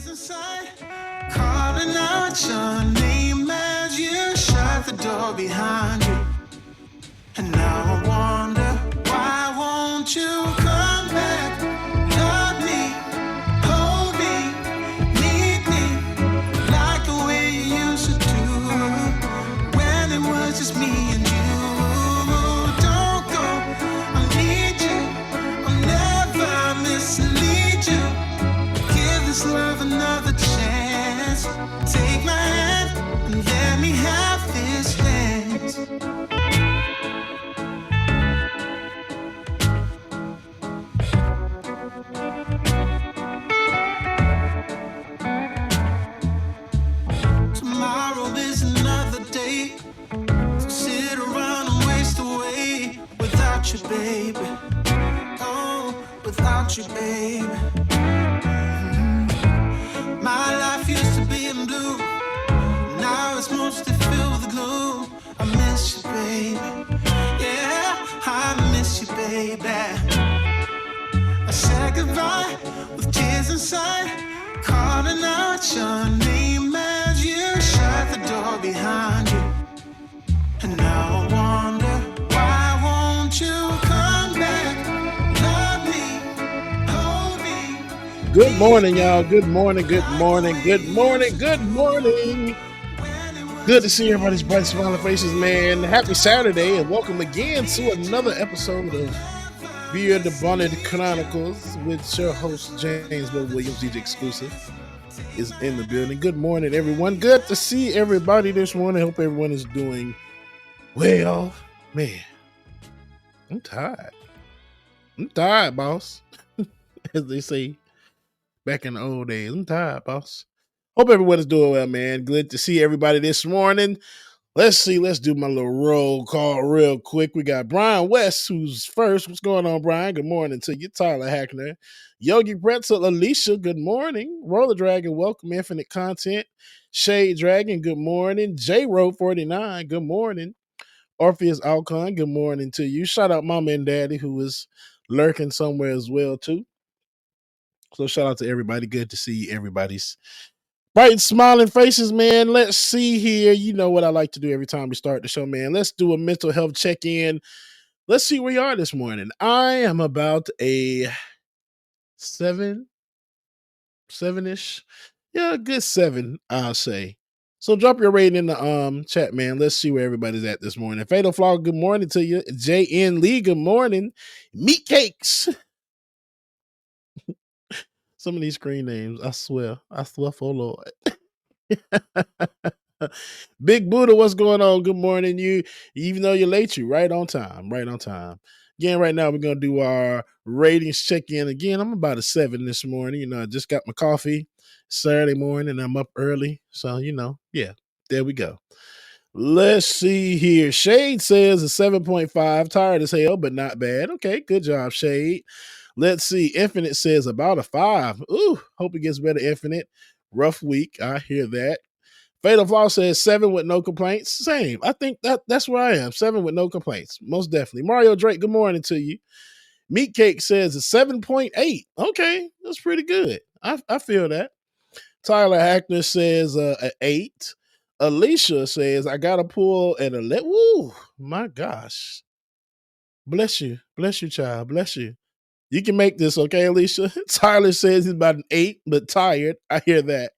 inside, calling out your name as you shut the door behind you. And now I wonder, why won't you come back? Love me, hold me, need me, like the way you used to do, when it was just me and you. Don't go, I need you, I'll never mislead you. Give this love another chance. Take my hand and let me have this dance. Tomorrow is another day. So sit around and waste away without you, baby. Oh, without you, baby. My life used to be in blue. Now it's mostly filled with gloom. I miss you, baby. Yeah, I miss you, baby. I said goodbye with tears inside, calling out your name as you shut the door behind you. And now I wonder, why won't you come back? Love me, hold me. Good morning, y'all. Good morning, good morning, good morning, good morning. Good to see everybody's bright smiling faces, man. Happy Saturday, and welcome again to another episode of via the Bonnet Chronicles with your host James Williams. XXXclusive is in the building. Good morning, everyone. Good to see everybody this morning. Hope everyone is doing well. Man, I'm tired. I'm tired, boss. As they say back in the old days. I'm tired, boss. Hope everyone is doing well, man. Good to see everybody this morning. Let's do my little roll call real quick. We got Brian West, who's first. What's going on, Brian? Good morning to you. Tyler Hackner. Yogi Pretzel, Alicia, good morning. Roller Dragon, welcome. Infinite Content. Shade Dragon, good morning. J-Row49, good morning. Orpheus Alcon, good morning to you. Shout out Mama and Daddy, who is lurking somewhere as well, too. So shout out to everybody. Good to see everybody's bright and smiling faces, man. Let's see here. You know what I like to do every time we start the show, man. Let's do a mental health check-in. Let's see where you are this morning. I am about a seven-ish. Yeah, a good 7, I'll say. So drop your rating in the chat, man. Let's see where everybody's at this morning. Fatal Flaw, good morning to you. JN Lee, good morning. Meat Cakes. Some of these screen names, I swear for Lord. Big Buddha, what's going on? Good morning. You, even though you're late, you right on time. Again, right now we're gonna do our ratings check-in. Again, I'm about a 7 this morning. You know, I just got my coffee Saturday morning. I'm up early, so yeah. There we go. Let's see here. Shade says a 7.5. Tired as hell, but not bad. Okay, good job, Shade. Let's see. Infinite says about a 5. Ooh, hope it gets better, Infinite. Rough week. I hear that. Fatal Flaw says 7 with no complaints. Same. I think that's where I am. 7 with no complaints. Most definitely. Mario Drake, good morning to you. Meat Cake says a 7.8. Okay, that's pretty good. I feel that. Tyler Hackner says an 8. Alicia says, I got to pull at a woo, my gosh. Bless you, child. Bless you. You can make this, okay, Alicia? Tyler says he's about an 8, but tired. I hear that.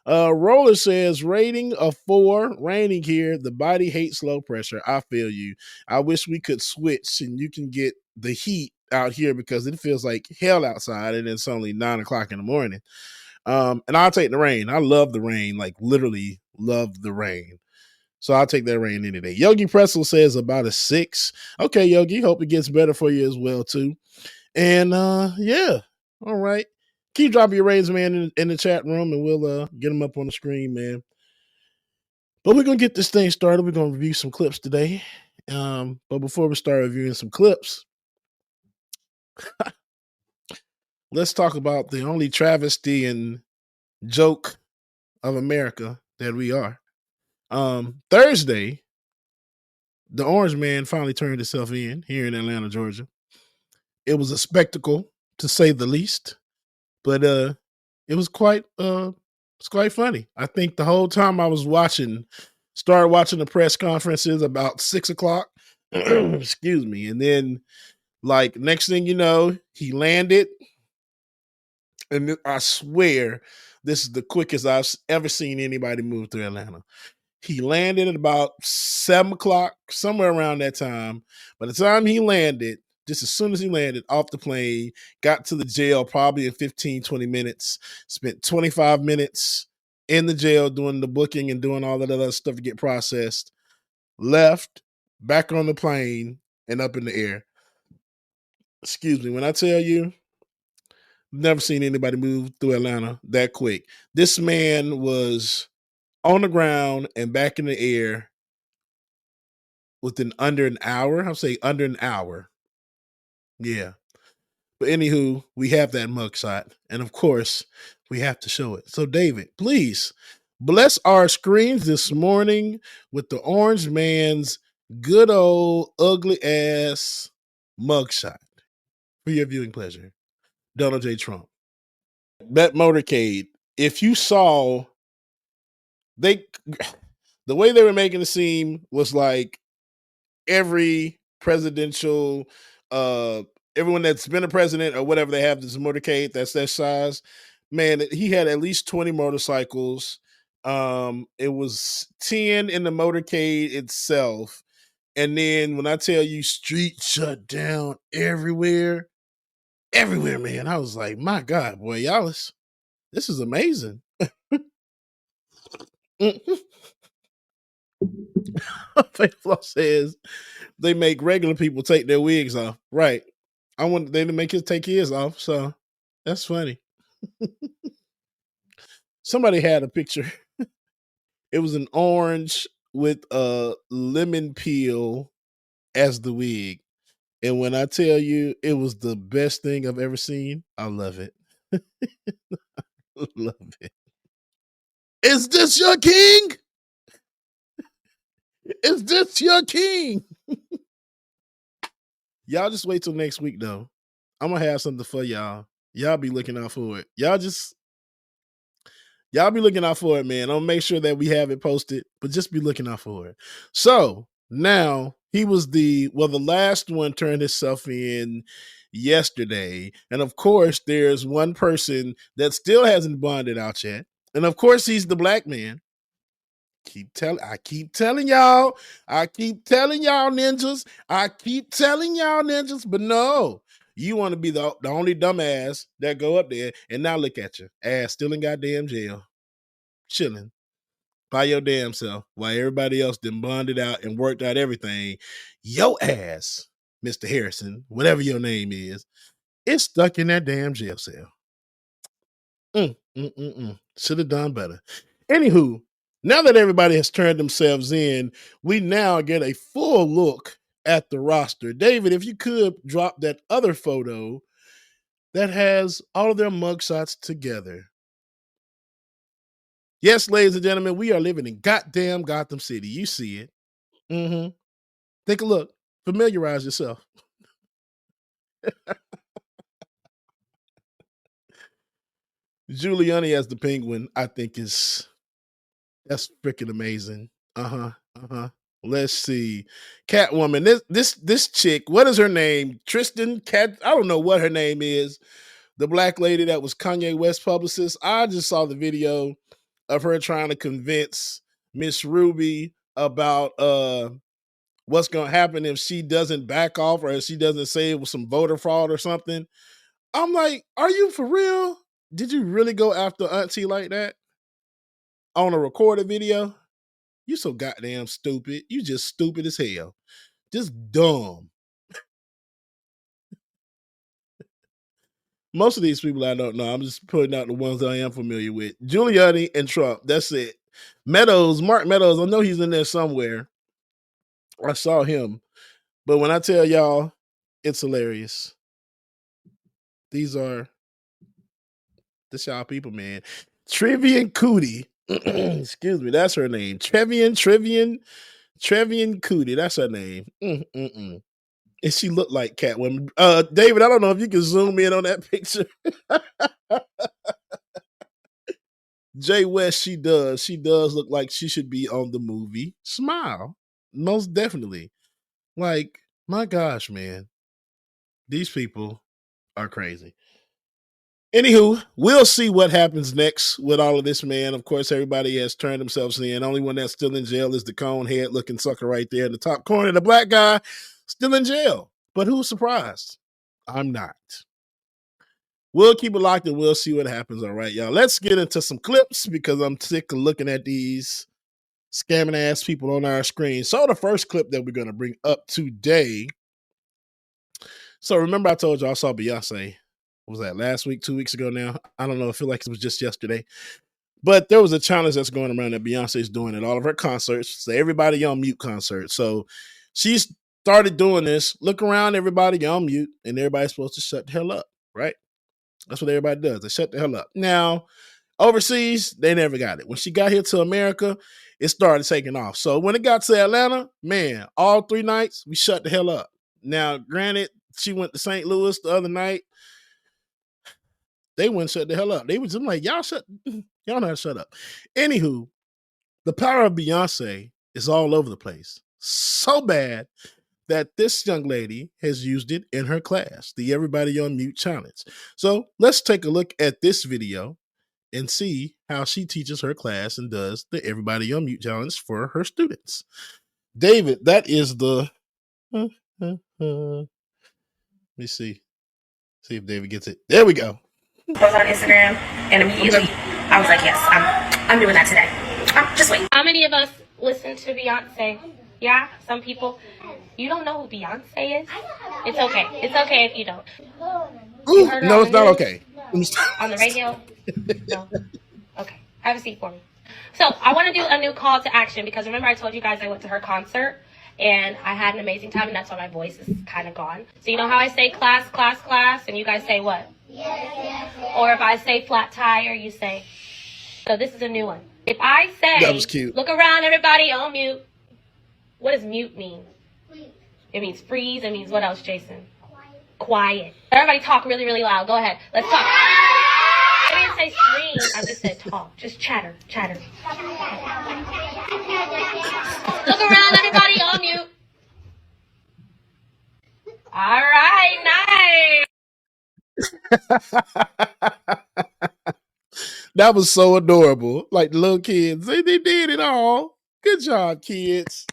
Roller says rating of 4, raining here. The body hates low pressure. I feel you. I wish we could switch and you can get the heat out here because it feels like hell outside and it's only 9 o'clock in the morning. And I'll take the rain. I love the rain, like literally love the rain. So I'll take that rain any day. Yogi Pretzel says about a 6. Okay, Yogi, hope it gets better for you as well, too. And yeah, all right. Keep dropping your ratings, man, in the chat room, and we'll get them up on the screen, man. But we're going to get this thing started. We're going to review some clips today. But before we start reviewing some clips, let's talk about the only travesty and joke of America that we are. Thursday, the Orange Man finally turned himself in here in Atlanta, Georgia. It was a spectacle, to say the least. But It was quite funny. I think the whole time I was started watching the press conferences about 6 o'clock. Excuse me. And then like next thing you know, he landed. And I swear this is the quickest I've ever seen anybody move through Atlanta. He landed at about 7 o'clock, somewhere around that time. By the time he landed, just as soon as he landed off the plane, got to the jail probably in 15, 20 minutes, spent 25 minutes in the jail doing the booking and doing all that other stuff to get processed, left, back on the plane, and up in the air. Excuse me. When I tell you, never seen anybody move through Atlanta that quick. This man was on the ground and back in the air within under an hour. I'll say under an hour. Yeah. But anywho, we have that mugshot. And of course, we have to show it. So, David, please bless our screens this morning with the Orange Man's good old ugly ass mugshot for your viewing pleasure. Donald J. Trump. That motorcade, if you saw, they the way they were making it seem was like every presidential everyone that's been a president or whatever, they have this motorcade that's that size. Man, he had at least 20 motorcycles. It was 10 in the motorcade itself. And then when I tell you street shut down everywhere, man, I was like, my God, boy, y'all, this is amazing. Faithful says they make regular people take their wigs off. Right. I want they to make his take his off. So that's funny. Somebody had a picture. It was an orange with a lemon peel as the wig. And when I tell you it was the best thing I've ever seen, I love it. Love it. Is this your king? Is this your king? Y'all just wait till next week though. I'm gonna have something for y'all. Y'all be looking out for it. Y'all be looking out for it, man. I'll make sure that we have it posted, but just be looking out for it. So now he was the last one turned himself in yesterday. And of course, there's one person that still hasn't bonded out yet. And of course, he's the black man. I keep telling y'all ninjas. But no, you want to be the only dumbass that go up there and now look at you. Ass still in goddamn jail. Chilling by your damn self while everybody else done bonded out and worked out everything. Your ass, Mr. Harrison, whatever your name is stuck in that damn jail cell. Should have done better. Anywho, now that everybody has turned themselves in, we now get a full look at the roster. David, if you could drop that other photo that has all of their mugshots together. Yes, ladies and gentlemen, we are living in goddamn Gotham City. You see it. Mm-hmm. Take a look. Familiarize yourself. Giuliani as the Penguin, I think that's freaking amazing. Let's see. Catwoman. This chick, what is her name? Tristan Cat. I don't know what her name is. The black lady that was Kanye West publicist. I just saw the video of her trying to convince Miss Ruby about what's gonna happen if she doesn't back off or if she doesn't say it was some voter fraud or something. I'm like, are you for real? Did you really go after Auntie like that on a recorded video? You so goddamn stupid. You just stupid as hell. Just dumb. Most of these people I don't know. I'm just putting out the ones that I am familiar with. Giuliani and Trump. That's it. Mark Meadows, I know he's in there somewhere. I saw him. But when I tell y'all, it's hilarious. This y'all people, man. Trevian Cootie. Excuse me, that's her name. Trevian Cootie. That's her name. And she looked like Catwoman. David, I don't know if you can zoom in on that picture. Jay West, she does. She does look like she should be on the movie Smile. Most definitely. Like, my gosh, man. These people are crazy. Anywho, we'll see what happens next with all of this, man. Of course, everybody has turned themselves in. Only one that's still in jail is the cone head looking sucker right there in the top corner. The black guy still in jail. But who's surprised? I'm not. We'll keep it locked and we'll see what happens. All right, y'all. Let's get into some clips because I'm sick of looking at these scamming ass people on our screen. So the first clip that we're going to bring up today. So remember I told you I saw Beyonce. What was that, last week, 2 weeks ago now? I don't know. I feel like it was just yesterday. But there was a challenge that's going around that Beyonce's doing at all of her concerts. So everybody on mute concert. So she started doing this. Look around, everybody on mute, and everybody's supposed to shut the hell up, right? That's what everybody does. They shut the hell up. Now, overseas, they never got it. When she got here to America, it started taking off. So when it got to Atlanta, man, all 3 nights, we shut the hell up. Now, granted, she went to St. Louis the other night. They wouldn't shut the hell up. They was just like, y'all know how to shut up. Anywho, the power of Beyonce is all over the place. So bad that this young lady has used it in her class, the Everybody on Mute Challenge. So let's take a look at this video and see how she teaches her class and does the Everybody on Mute Challenge for her students. David, that is the... Let me see. See if David gets it. There we go. Post on Instagram, and immediately I was like, yes, I'm doing that today. Just wait. How many of us listen to Beyonce? Yeah, some people. You don't know who Beyonce is? It's okay. It's okay if you don't. Ooh, no, it's not okay. On the radio? No. Okay. Have a seat for me. So I want to do a new call to action because remember I told you guys I went to her concert and I had an amazing time and that's why my voice is kind of gone. So you know how I say class, class, class, and you guys say what? Yes. Or if I say flat tire, you say. So this is a new one. If I say, that was cute. Look around, everybody on mute. What does mute mean? It means freeze. It means what else, Jason? Quiet. Everybody talk really, really loud. Go ahead. Let's talk. I didn't say scream. I just said talk. Just chatter. Chatter. Look around, everybody on mute. All right, nice. That was so adorable. Like the little kids. They did it all. Good job, kids.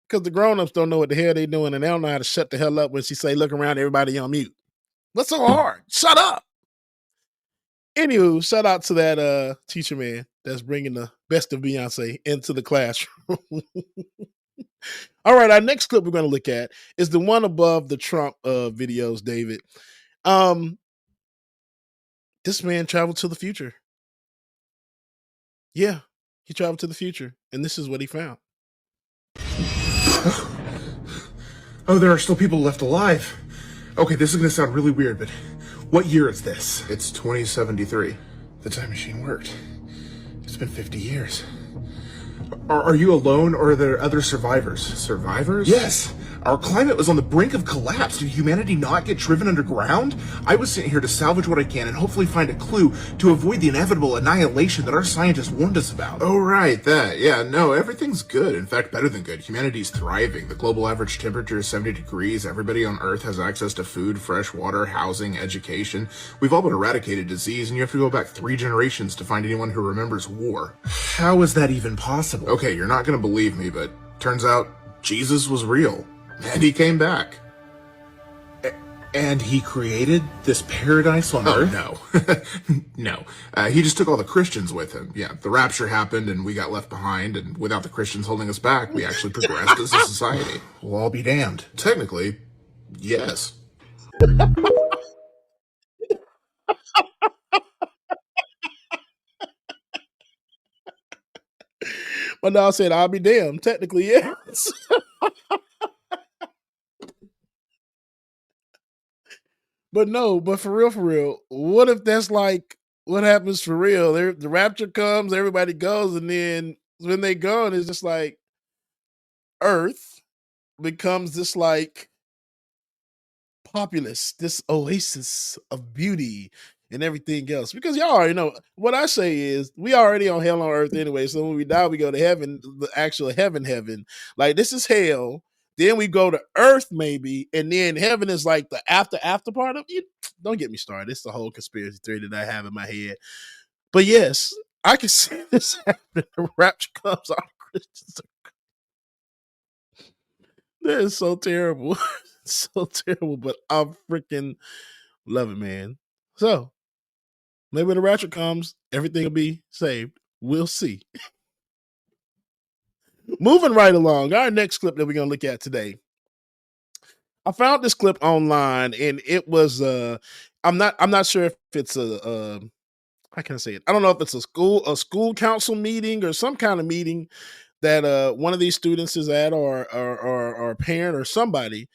Because the grown-ups don't know what the hell they're doing and they don't know how to shut the hell up when she say, look around, everybody on mute. What's so hard? Shut up. Anywho, shout out to that teacher man that's bringing the best of Beyonce into the classroom. All right, our next clip we're going to look at is the one above the Trump videos, David. This man traveled to the future. Yeah, he traveled to the future, and this is what he found. Oh, there are still people left alive. Okay, this is going to sound really weird, but what year is this? It's 2073. The time machine worked. It's been 50 years. Are you alone, or are there other survivors? Survivors? Yes. Our climate was on the brink of collapse. Did humanity not get driven underground? I was sent here to salvage what I can and hopefully find a clue to avoid the inevitable annihilation that our scientists warned us about. Oh, right, that. Yeah, no, everything's good. In fact, better than good. Humanity's thriving. The global average temperature is 70 degrees. Everybody on Earth has access to food, fresh water, housing, education. We've all but eradicated disease, and you have to go back 3 generations to find anyone who remembers war. How is that even possible? Okay, you're not gonna believe me, but turns out Jesus was real. And he came back. And he created this paradise on Earth? No. No. He just took all the Christians with him. Yeah, the rapture happened and we got left behind, and without the Christians holding us back, we actually progressed as a society. Well, I'll be damned. Technically, yes. But now I said, I'll be damned. Technically, yes. But no, but for real, what if that's like what happens for real? The rapture comes, everybody goes, and then when they go, and it's just like Earth becomes this like populace, this oasis of beauty and everything else. Because y'all already know what I say is we already on hell on earth anyway. So when we die, we go to heaven, the actual heaven. Like this is hell. Then we go to earth maybe, and then heaven is like the after part of it. Don't get me started. It's the whole conspiracy theory that I have in my head. But yes, I can see this happening. The rapture comes, all Christians. That is so terrible. So terrible, but I freaking love it, man. So maybe when the rapture comes, everything will be saved. We'll see. Moving right along, our next clip that we're gonna look at today. I found this clip online, and it was I'm not sure if it's a how can I say it? I don't know if it's a school council meeting or some kind of meeting that one of these students is at, or a parent or somebody,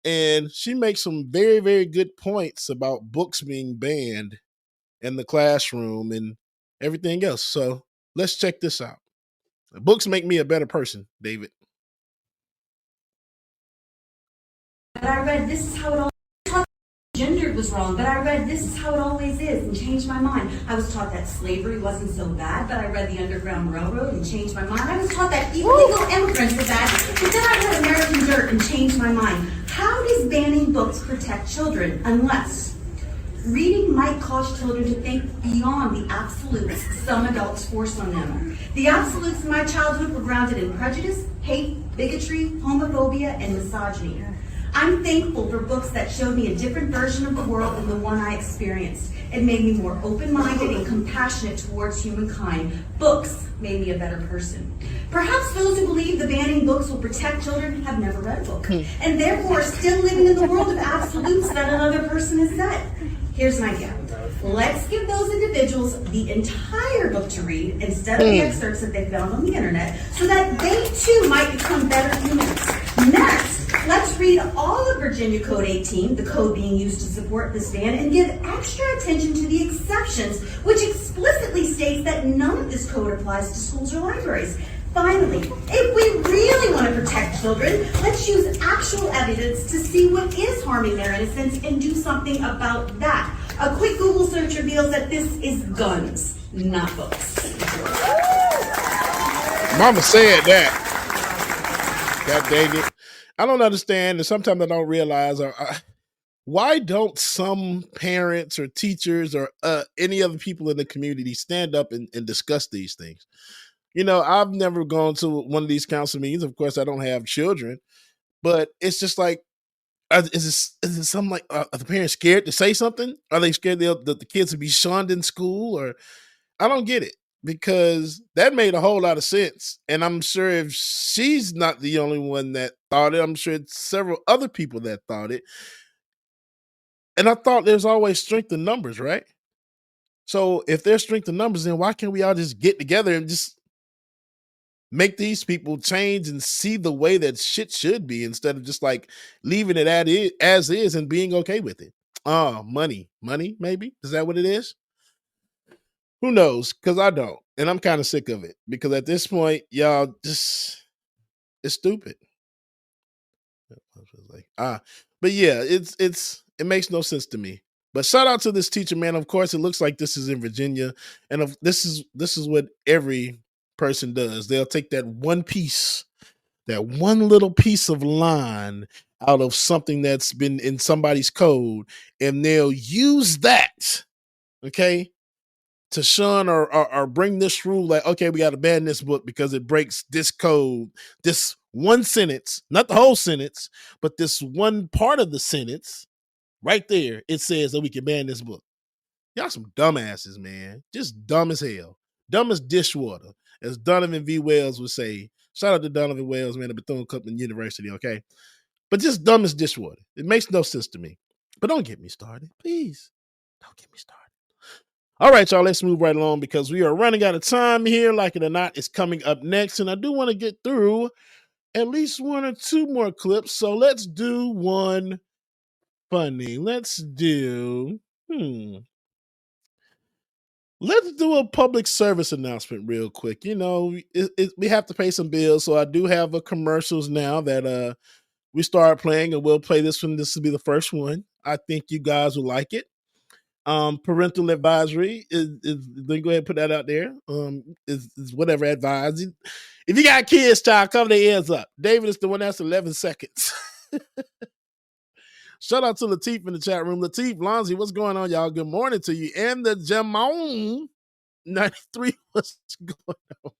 and she makes some very, very good points about books being banned in the classroom and everything else. So let's check this out. Books make me a better person, David. But I read this is how it all gendered was wrong, but I read this is how it always is and changed my mind. I was taught that slavery wasn't so bad, but I read the Underground Railroad and changed my mind. I was taught that illegal immigrants were bad, but then I read American Dirt and changed my mind. How does banning books protect children unless reading might cause children to think beyond the absolutes some adults force on them? The absolutes in my childhood were grounded in prejudice, hate, bigotry, homophobia, and misogyny. I'm thankful for books that showed me a different version of the world than the one I experienced. It made me more open-minded and compassionate towards humankind. Books made me a better person. Perhaps those who believe the banning books will protect children have never read a book, and therefore are still living in the world of absolutes that another person has said. Here's an idea. Let's give those individuals the entire book to read instead of the excerpts that they found on the internet, so that they too might become better humans. Next, let's read all of Virginia Code 18, the code being used to support this ban, and give extra attention to the exceptions, which explicitly states that none of this code applies to schools or libraries. Finally, if we really want to protect children, let's use actual evidence to see what is harming their innocence and do something about that. A quick Google search reveals that this is guns, not books. Mama said that. God dang it. I don't understand, and sometimes I don't realize why don't some parents or teachers or any other people in the community stand up and discuss these things? You know, I've never gone to one of these council meetings. Of course, I don't have children, but it's just like, is it something like, are the parents scared to say something? Are they scared that the kids will be shunned in school? Or I don't get it, because that made a whole lot of sense. And I'm sure if she's not the only one that thought it, I'm sure it's several other people that thought it. And I thought there's always strength in numbers, right? So if there's strength in numbers, then why can't we all just get together and just make these people change and see the way that shit should be, instead of just like leaving it as is and being okay with it? Money, maybe? Is that what it is? Who knows? Because I don't. And I'm kind of sick of it, because at this point, y'all just, it's stupid. But yeah, it makes no sense to me. But shout out to this teacher, man. Of course, it looks like this is in Virginia, and this is what every person does. They'll take that one little piece of line out of something that's been in somebody's code, and they'll use that, okay, to shun or bring this rule, like, okay, we got to ban this book because it breaks this code, this one sentence, not the whole sentence, but this one part of the sentence right there. It says that we can ban this book. Y'all some dumbasses, man. Just dumb as hell. Dumb as dishwater, as Donovan V. Wells would say. Shout out to Donovan Wells, man, at Bethune-Cookman University, okay? But just dumb as dishwater. It makes no sense to me. But don't get me started. Please. Don't get me started. All right, y'all, let's move right along, because we are running out of time here. Like it or not, it's coming up next. And I do want to get through at least one or two more clips. So let's do one funny. Let's do a public service announcement real quick. You know, we have to pay some bills, so I do have a commercials now that we started playing, and we'll play this one. This will be the first one. I think you guys will like it. Parental advisory is then go ahead and put that out there. Is whatever advised. If you got kids, child, cover their ears up. David is the one that's 11 seconds. Shout out to Latif in the chat room. Latif, Lonzy, what's going on, y'all? Good morning to you. And the Jamon 93, what's going on?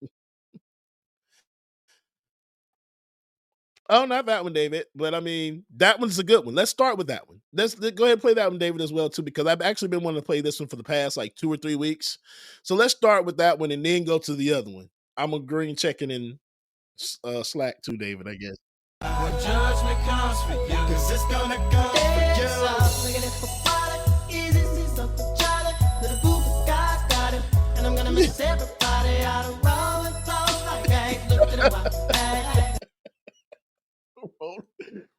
Oh, not that one, David. But I mean, that one's a good one. Let's start with that one. Let's go ahead and play that one, David, as well, too, because I've actually been wanting to play this one for the past like 2 or 3 weeks. So let's start with that one and then go to the other one. I'm a green checking in Slack too, David, I guess. When judgment comes for you, 'cause it's gonna come for you.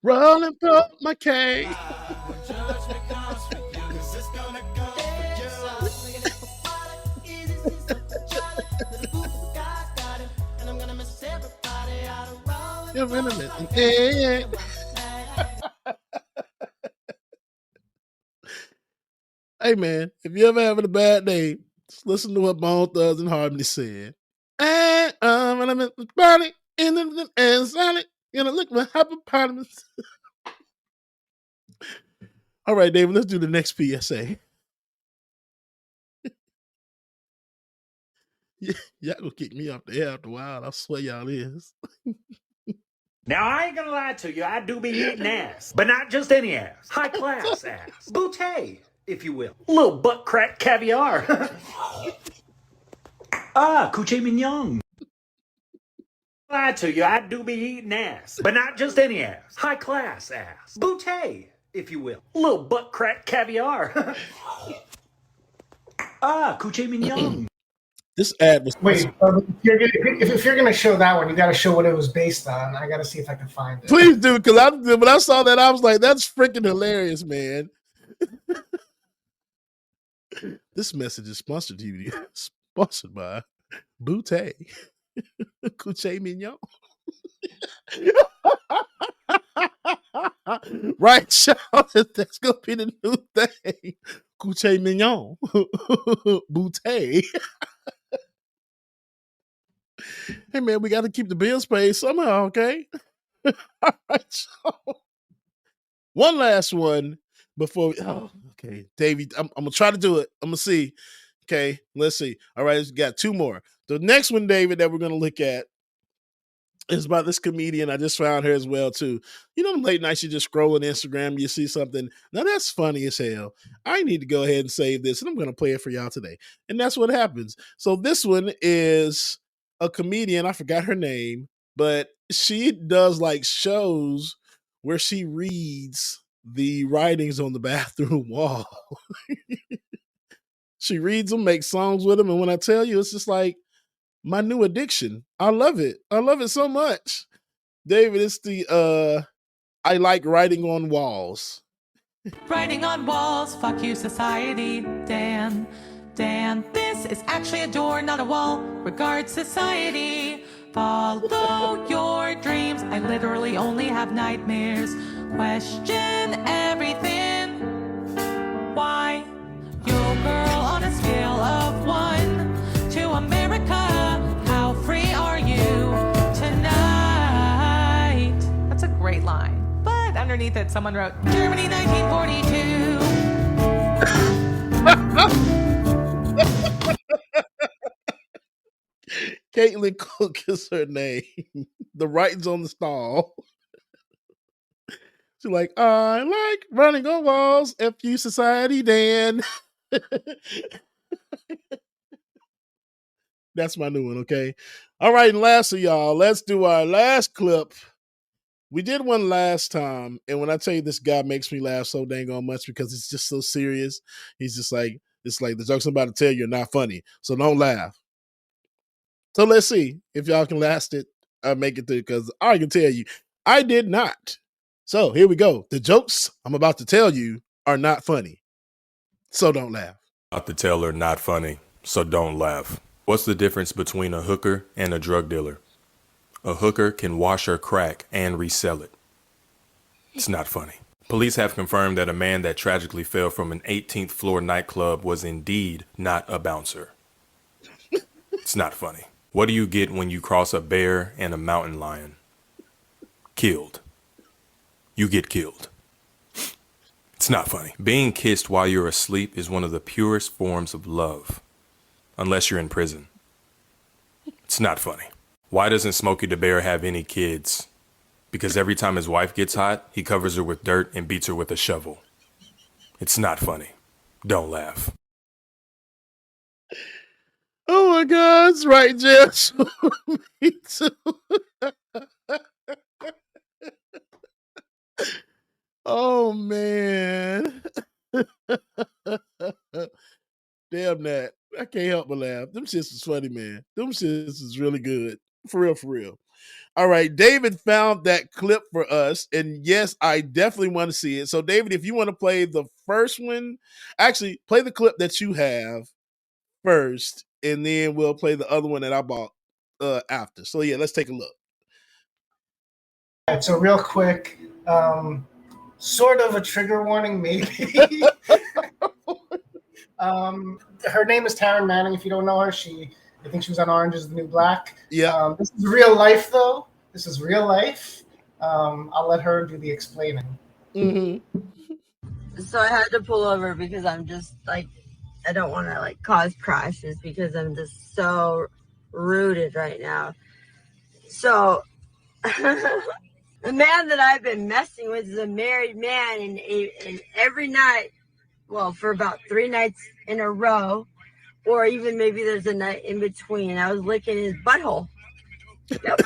Rolling up my K. When judgment comes for you, 'cause it's gonna come Hey man, if you ever having a bad day, just listen to what Bone Thugs and Harmony said. And when I'm in the body in the and silent, you know, look my hippopotamus. All right, David, let's do the next PSA. Y'all gonna kick me off the air after a while. I swear y'all is. Now, I ain't gonna lie to you, I do be eating ass. But not just any ass. High class ass. Bouquet, if you will. Little butt crack caviar. Couche mignon. Lie to you, I do be eating ass. But not just any ass. High class ass. Bouquet, if you will. Little butt crack caviar. Couche mignon. This ad was Wait, if you're gonna show that one, you got to show what it was based on. I got to see if I can find it. Please do, because when I saw that, I was like, "That's freaking hilarious, man." This message is sponsored by Boutte Couche Mignon. Right, Charles, that's gonna be the new thing. Couche Mignon, Boutte. Hey man, we got to keep the bills paid somehow, okay? All right, so one last one before we. Oh, okay, Davey, I'm gonna try to do it. I'm gonna see. Okay, let's see. All right, we got 2 more. The next one, David, that we're gonna look at is about this comedian. I just found her as well too. You know, late nights you just scroll on Instagram, you see something. Now that's funny as hell. I need to go ahead and save this, and I'm gonna play it for y'all today. And that's what happens. So this one is a comedian. I forgot her name, but she does like shows where she reads the writings on the bathroom wall. She reads them, makes songs with them, and when I tell you, it's just like my new addiction. I love it. I love it so much. David, it's the I like writing on walls. Writing on walls, fuck you society, Dan, this is actually a door, not a wall. Regard society, follow your dreams. I literally only have nightmares. Question everything. Why? Your girl on a scale of 1 to America. How free are you tonight? That's a great line. But underneath it, someone wrote, Germany 1942. Caitlin Cook is her name. The writing's on the stall. She's like, I like running on walls. F you society, Dan. That's my new one, okay? All right, and lastly, y'all, let's do our last clip. We did one last time, and when I tell you this guy makes me laugh so dang on much because it's just so serious. He's just like, it's like the jokes I'm about to tell you are not funny, so don't laugh. So let's see if y'all can last it or make it through, because I can tell you, I did not. So here we go. The jokes I'm about to tell you are not funny, so don't laugh. About to tell her not funny, so don't laugh. What's the difference between a hooker and a drug dealer? A hooker can wash her crack and resell it. It's not funny. Police have confirmed that a man that tragically fell from an 18th floor nightclub was indeed not a bouncer. It's not funny. What do you get when you cross a bear and a mountain lion? Killed. You get killed. It's not funny. Being kissed while you're asleep is one of the purest forms of love. Unless you're in prison. It's not funny. Why doesn't Smokey the Bear have any kids? Because every time his wife gets hot, he covers her with dirt and beats her with a shovel. It's not funny. Don't laugh. Oh my God, that's right, Jeff. Me too. Oh man. Damn that. I can't help but laugh. Them shits is funny, man. Them shits is really good. For real, for real. All right, David found that clip for us, and yes, I definitely want to see it. So, David, if you want to play the first one, actually play the clip that you have first, and then we'll play the other one that I bought after. So, yeah, let's take a look. All right, so real quick, sort of a trigger warning, maybe. Her name is Taryn Manning. If you don't know her, I think she was on Orange is the New Black. Yeah. This is real life, though. This is real life. I'll let her do the explaining. Mm-hmm. So I had to pull over because I'm just like, I don't want to like cause crashes because I'm just so rooted right now. So the man that I've been messing with is a married man, and every night, well, for about 3 nights in a row, or even maybe there's a night in between, I was licking his butthole. Yep.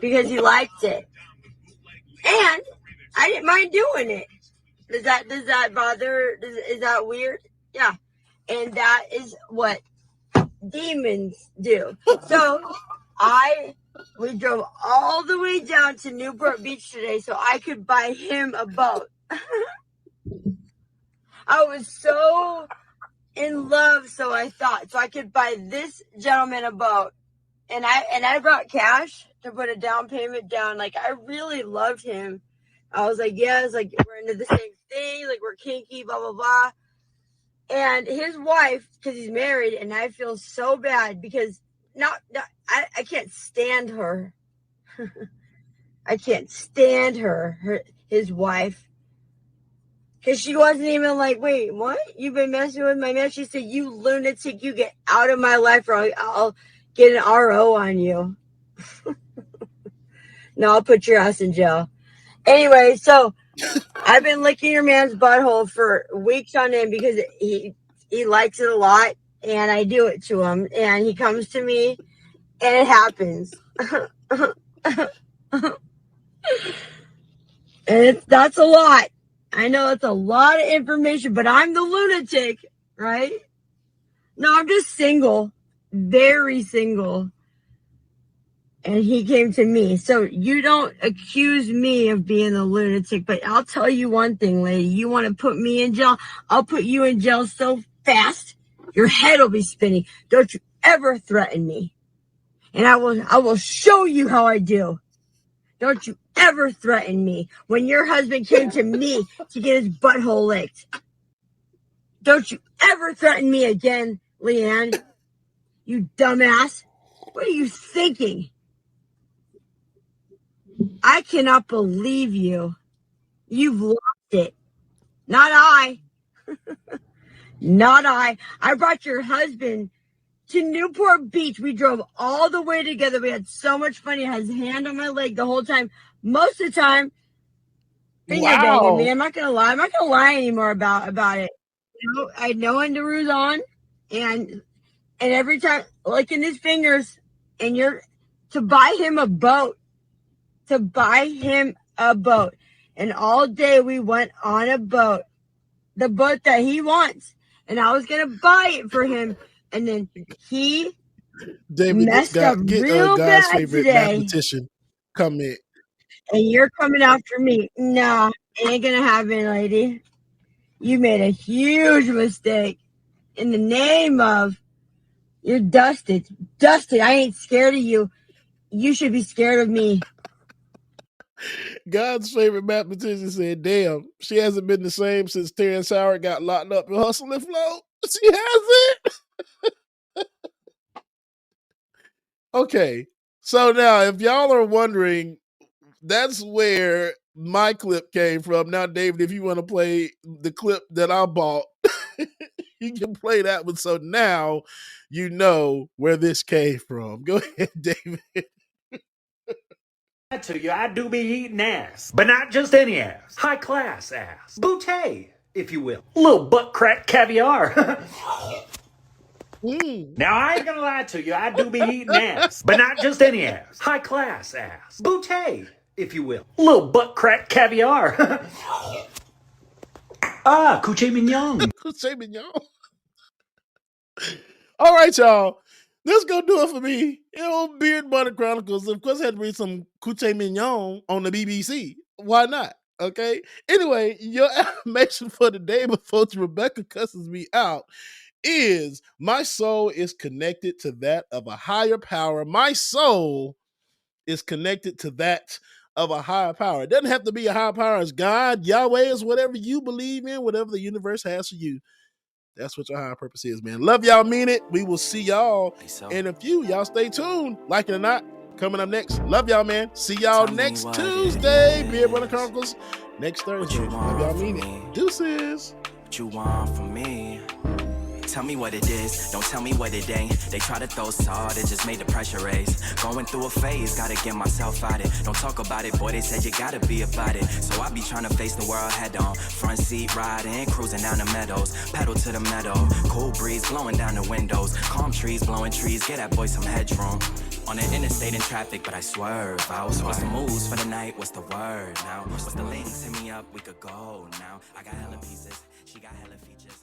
Because he liked it. And I didn't mind doing it. Does that bother? Is that weird? Yeah. And that is what demons do. So we drove all the way down to Newport Beach today so I could buy him a boat. I was so in love, so I thought, so I could buy this gentleman a boat. And I brought cash to put a down payment down. Like, I really loved him. I was like, yes, like, we're into the same thing. Like, we're kinky, blah, blah, blah. And his wife, because he's married, and I feel so bad because I can't stand her. I can't stand his wife. Because she wasn't even like, wait, what? You've been messing with my man? She said, you lunatic, you get out of my life or I'll get an RO on you. No, I'll put your ass in jail. Anyway, so I've been licking your man's butthole for weeks on end because he likes it a lot, and I do it to him, and he comes to me, and it happens. And that's a lot. I know it's a lot of information, but I'm the lunatic, right? No, I'm just single, very single. And he came to me. So you don't accuse me of being a lunatic, but I'll tell you one thing, lady. You want to put me in jail? I'll put you in jail so fast, your head will be spinning. Don't you ever threaten me. And I will show you how I do. Don't you ever threaten me. When your husband came to me to get his butthole licked, don't you ever threaten me again, Leanne. You dumbass. What are you thinking? I cannot believe you. You've lost it. Not I. Not I. I brought your husband to Newport Beach. We drove all the way together. We had so much fun. He has his hand on my leg the whole time. Most of the time, finger banging me. I'm not gonna lie. I'm not gonna lie anymore about it. You know, I had no underoos on, and every time licking his fingers, and you're to buy him a boat. To buy him a boat. And all day we went on a boat. The boat that he wants. And I was going to buy it for him. And then he messed up real God's bad favorite today. mathematician comment. And you're coming after me. No, ain't going to happen, lady. You made a huge mistake. In the name of, you're dusted. Dusted. I ain't scared of you. You should be scared of me. God's favorite mathematician said, damn, she hasn't been the same since Terrence Howard got locked up in Hustle and Flow. She hasn't. Okay. So now, if y'all are wondering, that's where my clip came from. Now, David, if you want to play the clip that I bought, you can play that one. So now you know where this came from. Go ahead, David. To you, I do be eating ass, but not just any ass. High class ass. Bouquet, if you will. Little butt crack caviar. Now, I ain't gonna lie to you, I do be eating ass, but not just any ass. High class ass. Bouquet, if you will. Little butt crack caviar. Couche mignon. Couche mignon. All right, y'all. This gonna do it for me. Beard Bonnet Chronicles. Of course, I had to read some Couche Mignon on the BBC. Why not? Okay. Anyway, your affirmation for the day before Rebecca cusses me out is my soul is connected to that of a higher power. My soul is connected to that of a higher power. It doesn't have to be a higher power as God, Yahweh, is whatever you believe in, whatever the universe has for you. That's what your higher purpose is, man. Love y'all, mean it. We will see y'all in a few. Y'all stay tuned. Like it or not, coming up next. Love y'all, man. See y'all next Tuesday. Beard Bonnet Chronicles next Thursday. Love y'all, mean it. Deuces. What you want from me? Tell me what it is, don't tell me what it ain't. They try to throw salt, it just made the pressure raise. Going through a phase, gotta get myself out it. Don't talk about it, boy, they said you gotta be about it. So I be trying to face the world head on. Front seat riding, cruising down the meadows. Pedal to the meadow, cool breeze blowing down the windows. Calm trees, blowing trees, get that boy some headroom. On the interstate in traffic, but I swerve out. So what's the moves for the night, what's the word now? What's the links, hit me up, we could go now. I got hella pieces, she got hella features.